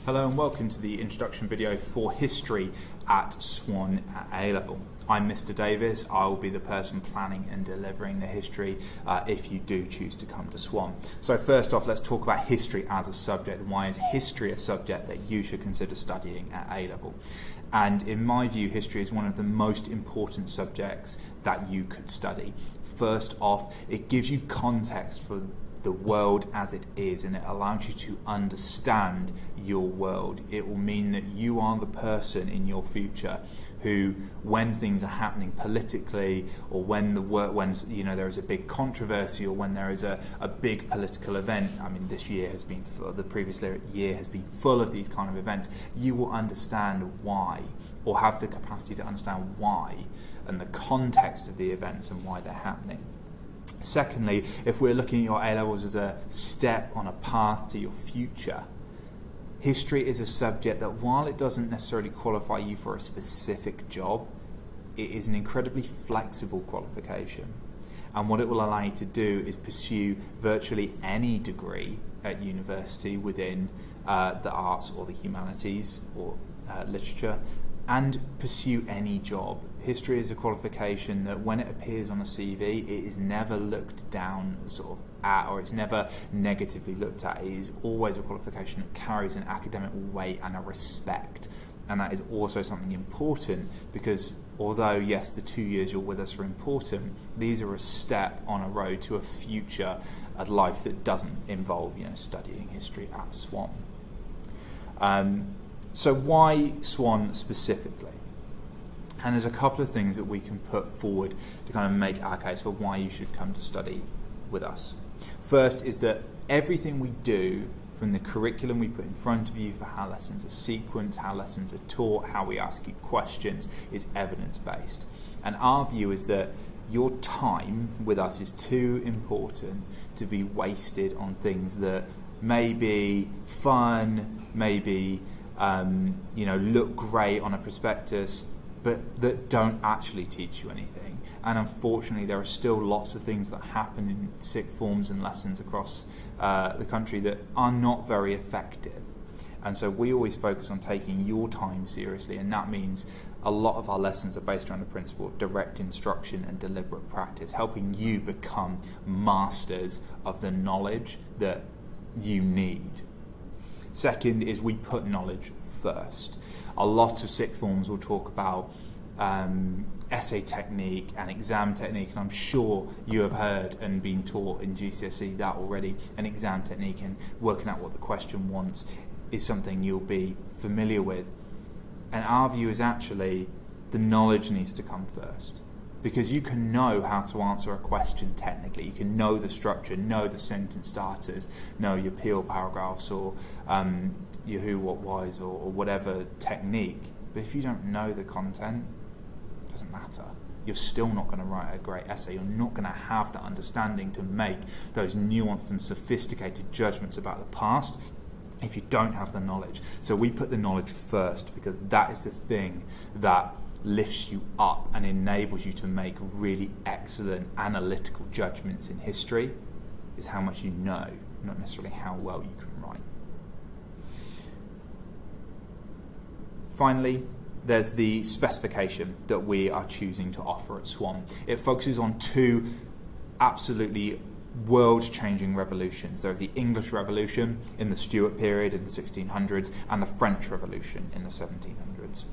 Hello and welcome to the introduction video for history at Swan at A-level. I'm Mr. Davis. I will be the person planning and delivering the history if you do choose to come to Swan. So first off, let's talk about history as a subject. Why is history a subject that you should consider studying at A-level? And in my view, history is one of the most important subjects that you could study. First off, it gives you context for the world as it is, and it allows you to understand your world. It will mean that you are the person in your future who, when things are happening politically, or when there is a big controversy, or when there is a big political event. I mean, this year has been the previous year has been full of these kind of events. You will understand why, or have the capacity to understand why, and the context of the events and why they're happening. Secondly, if we're looking at your A-levels as a step on a path to your future, history is a subject that, while it doesn't necessarily qualify you for a specific job, it is an incredibly flexible qualification. And what it will allow you to do is pursue virtually any degree at university within the arts or the humanities or literature, and pursue any job. History is a qualification that, when it appears on a CV, it is never looked down or it's never negatively looked at. It is always a qualification that carries an academic weight and a respect. And that is also something important, because although, yes, the 2 years you're with us are important, these are a step on a road to a future at life that doesn't involve, studying history at Swan. So why Swan specifically? And there's a couple of things that we can put forward to kind of make our case for why you should come to study with us. First is that everything we do, from the curriculum we put in front of you for how lessons are sequenced, how lessons are taught, how we ask you questions, is evidence-based. And our view is that your time with us is too important to be wasted on things that may be fun, maybe look great on a prospectus, but that don't actually teach you anything. And unfortunately, there are still lots of things that happen in sixth forms and lessons across the country that are not very effective. And so we always focus on taking your time seriously, and that means a lot of our lessons are based around the principle of direct instruction and deliberate practice, helping you become masters of the knowledge that you need. Second is we put knowledge first. A lot of sixth forms will talk about essay technique and exam technique, and I'm sure you have heard and been taught in GCSE that already. An exam technique and working out what the question wants is something you'll be familiar with. And our view is actually the knowledge needs to come first. Because you can know how to answer a question technically, you can know the structure, know the sentence starters, know your peel paragraphs, or your who, what, whys, or whatever technique. But if you don't know the content, it doesn't matter. You're still not going to write a great essay. You're not going to have the understanding to make those nuanced and sophisticated judgments about the past if you don't have the knowledge. So we put the knowledge first, because that is the thing that lifts you up and enables you to make really excellent analytical judgments in history, is how much you know, not necessarily how well you can write. Finally, there's the specification that we are choosing to offer at Swan. It focuses on two absolutely world-changing revolutions. There's the English Revolution in the Stuart period in the 1600s, and the French Revolution in the 1700s.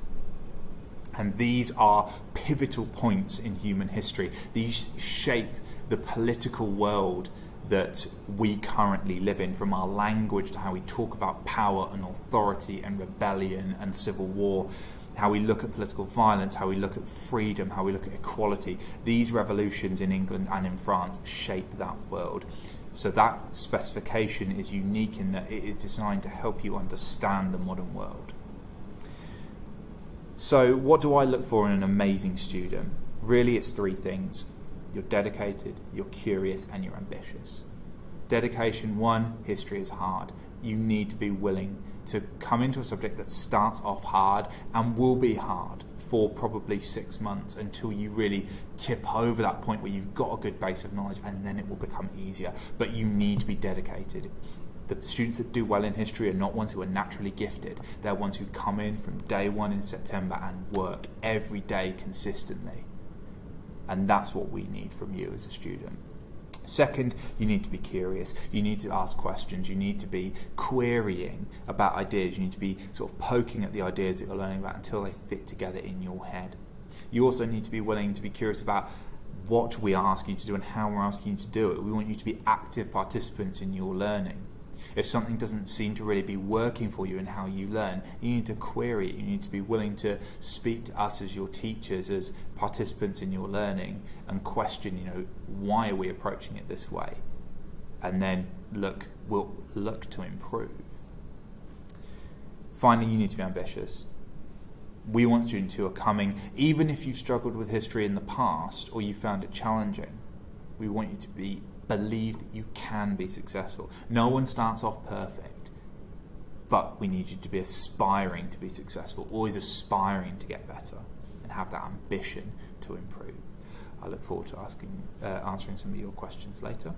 And these are pivotal points in human history. These shape the political world that we currently live in, from our language to how we talk about power and authority and rebellion and civil war, how we look at political violence, how we look at freedom, how we look at equality. These revolutions in England and in France shape that world. So that specification is unique in that it is designed to help you understand the modern world. So what do I look for in an amazing student? Really, it's three things. You're dedicated, you're curious, and you're ambitious. Dedication, one, history is hard. You need to be willing to come into a subject that starts off hard and will be hard for probably 6 months until you really tip over that point where you've got a good base of knowledge, and then it will become easier. But you need to be dedicated. The students that do well in history are not ones who are naturally gifted. They're ones who come in from day one in September and work every day consistently. And that's what we need from you as a student. Second, you need to be curious. You need to ask questions. You need to be querying about ideas. You need to be sort of poking at the ideas that you're learning about until they fit together in your head. You also need to be willing to be curious about what we are asking you to do and how we're asking you to do it. We want you to be active participants in your learning. If something doesn't seem to really be working for you in how you learn, you need to query it. You need to be willing to speak to us as your teachers, as participants in your learning, and question, why are we approaching it this way? And then we'll look to improve. Finally, you need to be ambitious. We want students who are coming, even if you've struggled with history in the past or you found it challenging, we want you to believe that you can be successful. No one starts off perfect, but we need you to be aspiring to be successful, always aspiring to get better, and have that ambition to improve. I look forward to answering some of your questions later.